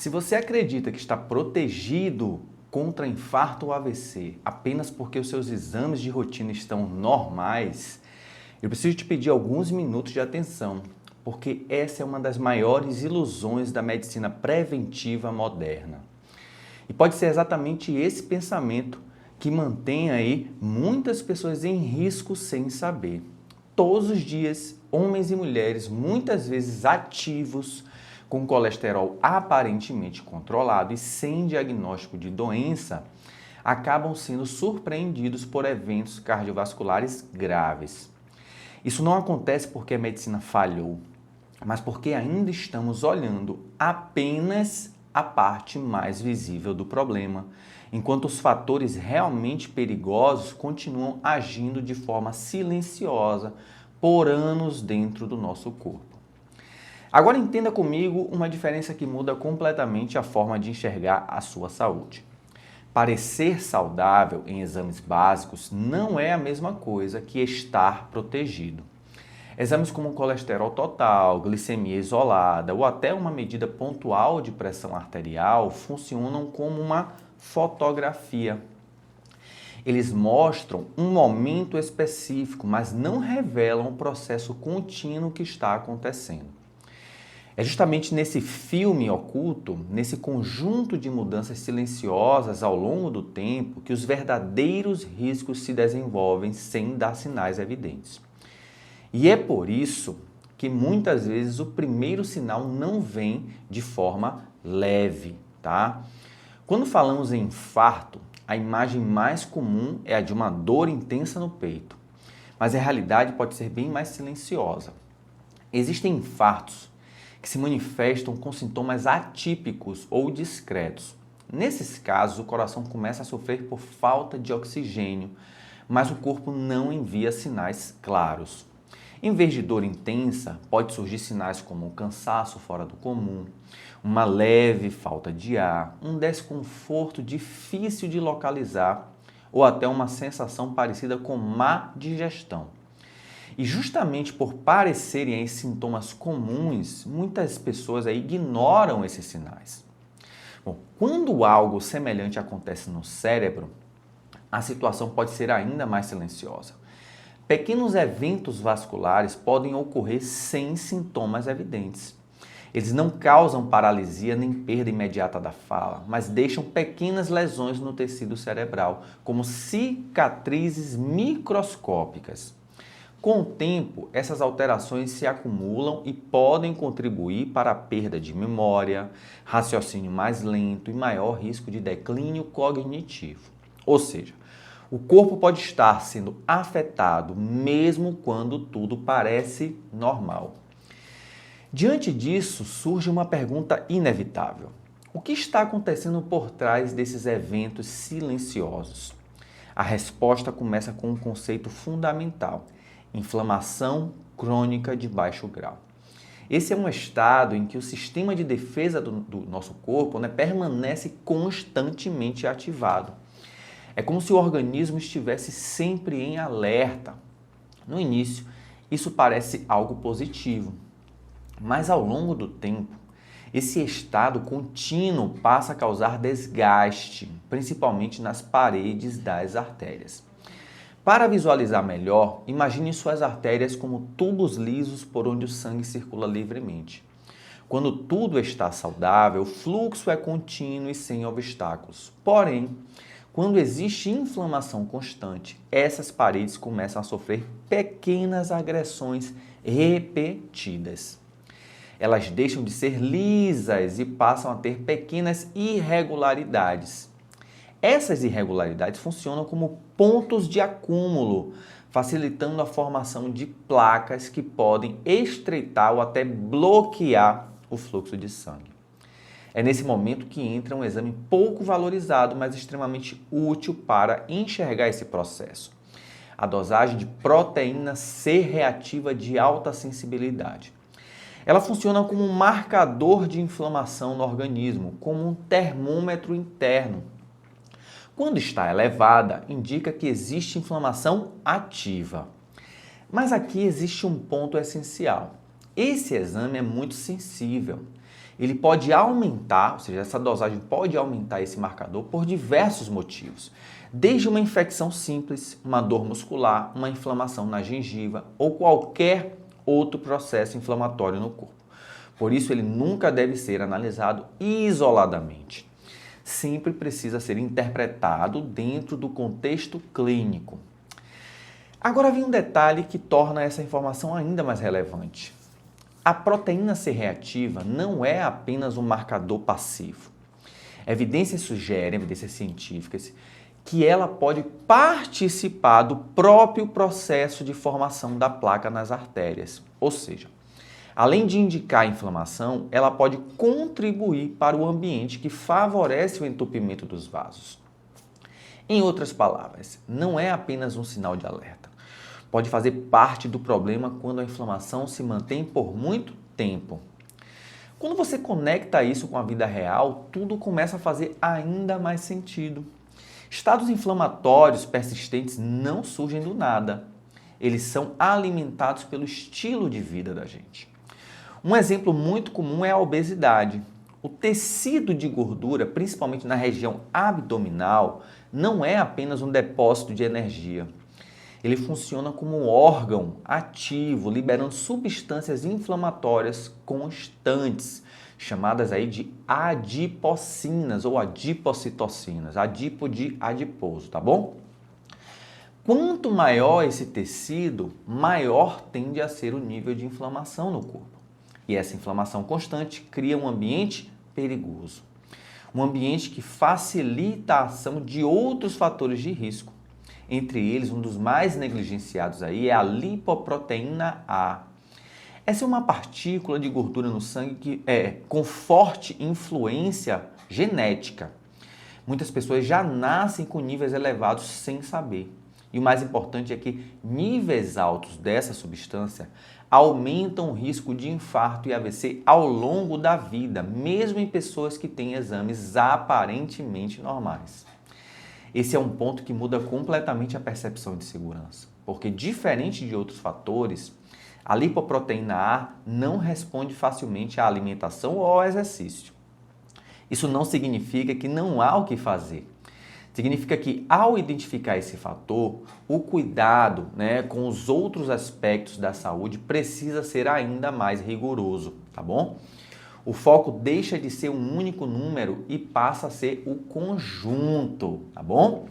Se você acredita que está protegido contra infarto ou AVC apenas porque os seus exames de rotina estão normais, eu preciso te pedir alguns minutos de atenção, porque essa é uma das maiores ilusões da medicina preventiva moderna. E pode ser exatamente esse pensamento que mantém aí muitas pessoas em risco sem saber. Todos os dias, homens e mulheres, muitas vezes ativos, com colesterol aparentemente controlado e sem diagnóstico de doença, acabam sendo surpreendidos por eventos cardiovasculares graves. Isso não acontece porque a medicina falhou, mas porque ainda estamos olhando apenas a parte mais visível do problema, enquanto os fatores realmente perigosos continuam agindo de forma silenciosa por anos dentro do nosso corpo. Agora entenda comigo uma diferença que muda completamente a forma de enxergar a sua saúde. Parecer saudável em exames básicos não é a mesma coisa que estar protegido. Exames como colesterol total, glicemia isolada ou até uma medida pontual de pressão arterial funcionam como uma fotografia. Eles mostram um momento específico, mas não revelam o processo contínuo que está acontecendo. É justamente nesse filme oculto, nesse conjunto de mudanças silenciosas ao longo do tempo, que os verdadeiros riscos se desenvolvem sem dar sinais evidentes. E é por isso que muitas vezes o primeiro sinal não vem de forma leve, tá? Quando falamos em infarto, a imagem mais comum é a de uma dor intensa no peito, mas a realidade pode ser bem mais silenciosa. Existem infartos que se manifestam com sintomas atípicos ou discretos. Nesses casos, o coração começa a sofrer por falta de oxigênio, mas o corpo não envia sinais claros. Em vez de dor intensa, pode surgir sinais como um cansaço fora do comum, uma leve falta de ar, um desconforto difícil de localizar ou até uma sensação parecida com má digestão. E justamente por parecerem sintomas comuns, muitas pessoas ignoram esses sinais. Bom, quando algo semelhante acontece no cérebro, a situação pode ser ainda mais silenciosa. Pequenos eventos vasculares podem ocorrer sem sintomas evidentes. Eles não causam paralisia nem perda imediata da fala, mas deixam pequenas lesões no tecido cerebral, como cicatrizes microscópicas. Com o tempo, essas alterações se acumulam e podem contribuir para a perda de memória, raciocínio mais lento e maior risco de declínio cognitivo. Ou seja, o corpo pode estar sendo afetado mesmo quando tudo parece normal. Diante disso, surge uma pergunta inevitável. O que está acontecendo por trás desses eventos silenciosos? A resposta começa com um conceito fundamental: inflamação crônica de baixo grau. Esse é um estado em que o sistema de defesa do nosso corpo permanece constantemente ativado. É como se o organismo estivesse sempre em alerta. No início, isso parece algo positivo, mas ao longo do tempo, esse estado contínuo passa a causar desgaste, principalmente nas paredes das artérias. Para visualizar melhor, imagine suas artérias como tubos lisos por onde o sangue circula livremente. Quando tudo está saudável, o fluxo é contínuo e sem obstáculos. Porém, quando existe inflamação constante, essas paredes começam a sofrer pequenas agressões repetidas. Elas deixam de ser lisas e passam a ter pequenas irregularidades. Essas irregularidades funcionam como pontos de acúmulo, facilitando a formação de placas que podem estreitar ou até bloquear o fluxo de sangue. É nesse momento que entra um exame pouco valorizado, mas extremamente útil para enxergar esse processo: a dosagem de proteína C reativa de alta sensibilidade. Ela funciona como um marcador de inflamação no organismo, como um termômetro interno. Quando está elevada, indica que existe inflamação ativa. Mas aqui existe um ponto essencial. Esse exame é muito sensível. ele pode aumentar, ou seja, essa dosagem pode aumentar esse marcador por diversos motivos. Desde uma infecção simples, uma dor muscular, uma inflamação na gengiva ou qualquer outro processo inflamatório no corpo. Por isso, ele nunca deve ser analisado isoladamente. Sempre precisa ser interpretado dentro do contexto clínico. Agora vem um detalhe que torna essa informação ainda mais relevante. A proteína C reativa não é apenas um marcador passivo. Evidências sugerem, evidências científicas, que ela pode participar do próprio processo de formação da placa nas artérias. Ou seja, além de indicar a inflamação, ela pode contribuir para o ambiente que favorece o entupimento dos vasos. Em outras palavras, não é apenas um sinal de alerta. Pode fazer parte do problema quando a inflamação se mantém por muito tempo. Quando você conecta isso com a vida real, tudo começa a fazer ainda mais sentido. Estados inflamatórios persistentes não surgem do nada. Eles são alimentados pelo estilo de vida da gente. Um exemplo muito comum é a obesidade. O tecido de gordura, principalmente na região abdominal, não é apenas um depósito de energia. Ele funciona como um órgão ativo, liberando substâncias inflamatórias constantes, chamadas aí de adipocinas ou adipocitocinas, adipo de adiposo, tá bom? Quanto maior esse tecido, maior tende a ser o nível de inflamação no corpo. E essa inflamação constante cria um ambiente perigoso. Um ambiente que facilita a ação de outros fatores de risco. Entre eles, um dos mais negligenciados aí é a lipoproteína A. Essa é uma partícula de gordura no sangue que com forte influência genética. Muitas pessoas já nascem com níveis elevados sem saber. E o mais importante é que níveis altos dessa substância aumentam o risco de infarto e AVC ao longo da vida, mesmo em pessoas que têm exames aparentemente normais. Esse é um ponto que muda completamente a percepção de segurança, porque diferente de outros fatores, a lipoproteína A não responde facilmente à alimentação ou ao exercício. Isso não significa que não há o que fazer. Significa que, ao identificar esse fator, o cuidado, com os outros aspectos da saúde precisa ser ainda mais rigoroso, tá bom? O foco deixa de ser um único número e passa a ser o conjunto, tá bom?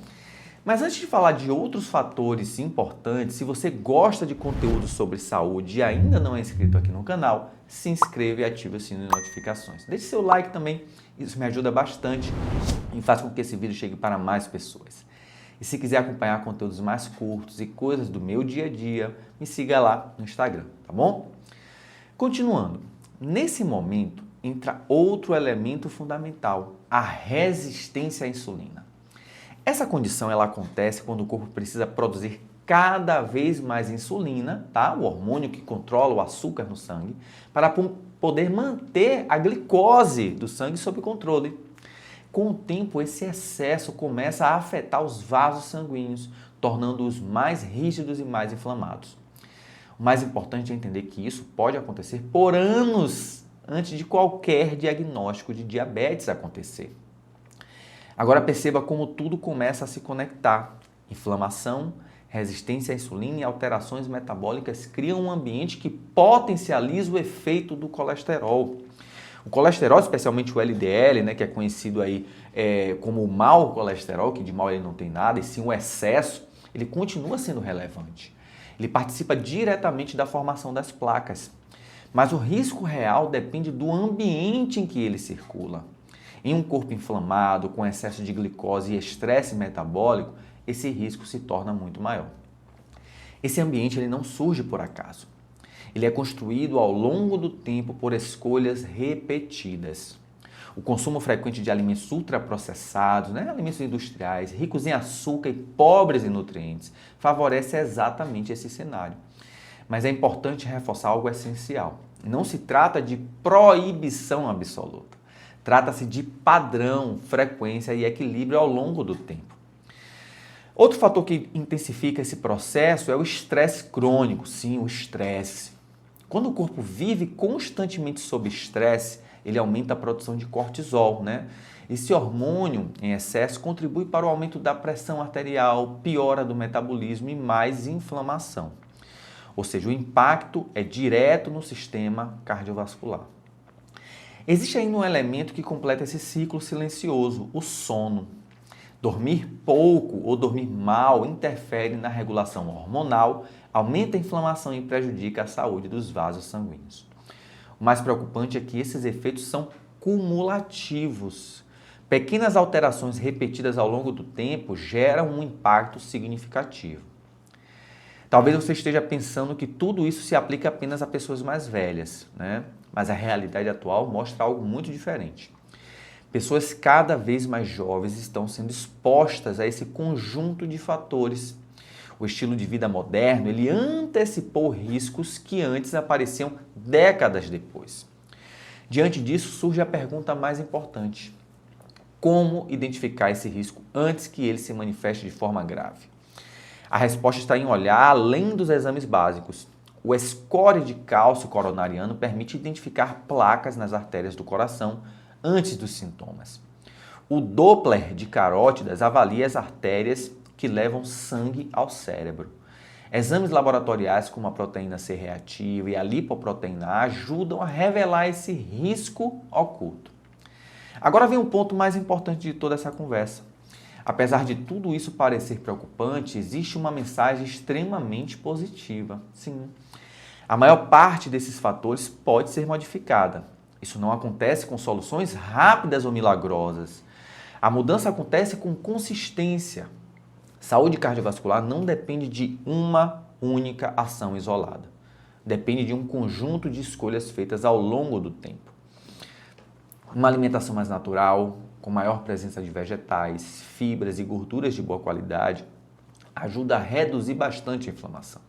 Mas antes de falar de outros fatores importantes, se você gosta de conteúdo sobre saúde e ainda não é inscrito aqui no canal, se inscreva e ative o sino de notificações. Deixe seu like também, isso me ajuda bastante e faz com que esse vídeo chegue para mais pessoas. E se quiser acompanhar conteúdos mais curtos e coisas do meu dia a dia, me siga lá no Instagram, tá bom? Continuando, nesse momento entra outro elemento fundamental, a resistência à insulina. Essa condição ela acontece quando o corpo precisa produzir cada vez mais insulina, tá? O hormônio que controla o açúcar no sangue, para poder manter a glicose do sangue sob controle. Com o tempo, esse excesso começa a afetar os vasos sanguíneos, tornando-os mais rígidos e mais inflamados. O mais importante é entender que isso pode acontecer por anos antes de qualquer diagnóstico de diabetes acontecer. Agora perceba como tudo começa a se conectar. Inflamação, resistência à insulina e alterações metabólicas criam um ambiente que potencializa o efeito do colesterol. O colesterol, especialmente o LDL, que é conhecido aí como o mau colesterol, que de mal ele não tem nada, e sim o excesso, ele continua sendo relevante. Ele participa diretamente da formação das placas. Mas o risco real depende do ambiente em que ele circula. Em um corpo inflamado, com excesso de glicose e estresse metabólico, esse risco se torna muito maior. Esse ambiente ele não surge por acaso. Ele é construído ao longo do tempo por escolhas repetidas. O consumo frequente de alimentos ultraprocessados, alimentos industriais, ricos em açúcar e pobres em nutrientes, favorece exatamente esse cenário. Mas é importante reforçar algo essencial. Não se trata de proibição absoluta. Trata-se de padrão, frequência e equilíbrio ao longo do tempo. Outro fator que intensifica esse processo é o estresse crônico. Sim, o estresse. Quando o corpo vive constantemente sob estresse, ele aumenta a produção de cortisol, né? Esse hormônio em excesso contribui para o aumento da pressão arterial, piora do metabolismo e mais inflamação. Ou seja, o impacto é direto no sistema cardiovascular. Existe ainda um elemento que completa esse ciclo silencioso, o sono. Dormir pouco ou dormir mal interfere na regulação hormonal, aumenta a inflamação e prejudica a saúde dos vasos sanguíneos. O mais preocupante é que esses efeitos são cumulativos. Pequenas alterações repetidas ao longo do tempo geram um impacto significativo. Talvez você esteja pensando que tudo isso se aplica apenas a pessoas mais velhas, né? Mas a realidade atual mostra algo muito diferente. Pessoas cada vez mais jovens estão sendo expostas a esse conjunto de fatores. O estilo de vida moderno, ele antecipou riscos que antes apareciam décadas depois. Diante disso, surge a pergunta mais importante: como identificar esse risco antes que ele se manifeste de forma grave? A resposta está em olhar além dos exames básicos. O score de cálcio coronariano permite identificar placas nas artérias do coração antes dos sintomas. O Doppler de carótidas avalia as artérias que levam sangue ao cérebro. Exames laboratoriais como a proteína C reativa e a lipoproteína A ajudam a revelar esse risco oculto. Agora vem um ponto mais importante de toda essa conversa. Apesar de tudo isso parecer preocupante, existe uma mensagem extremamente positiva. Sim, a maior parte desses fatores pode ser modificada. Isso não acontece com soluções rápidas ou milagrosas. A mudança acontece com consistência. Saúde cardiovascular não depende de uma única ação isolada. Depende de um conjunto de escolhas feitas ao longo do tempo. Uma alimentação mais natural, com maior presença de vegetais, fibras e gorduras de boa qualidade, ajuda a reduzir bastante a inflamação.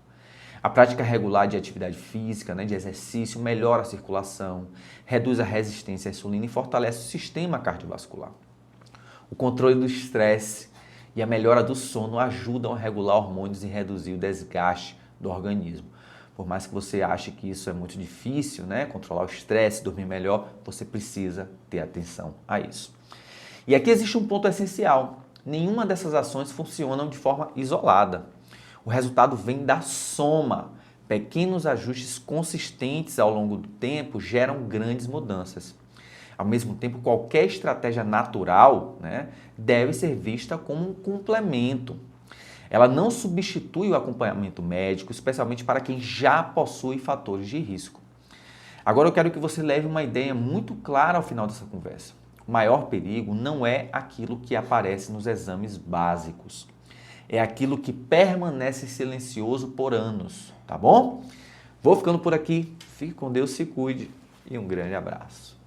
A prática regular de atividade física, de exercício, melhora a circulação, reduz a resistência à insulina e fortalece o sistema cardiovascular. O controle do estresse e a melhora do sono ajudam a regular hormônios e reduzir o desgaste do organismo. Por mais que você ache que isso é muito difícil, controlar o estresse, dormir melhor, você precisa ter atenção a isso. E aqui existe um ponto essencial: nenhuma dessas ações funcionam de forma isolada. O resultado vem da soma. Pequenos ajustes consistentes ao longo do tempo geram grandes mudanças. Ao mesmo tempo, qualquer estratégia natural deve ser vista como um complemento. Ela não substitui o acompanhamento médico, especialmente para quem já possui fatores de risco. Agora eu quero que você leve uma ideia muito clara ao final dessa conversa. O maior perigo não é aquilo que aparece nos exames básicos. É aquilo que permanece silencioso por anos, tá bom? Vou ficando por aqui. Fique com Deus, se cuide e um grande abraço.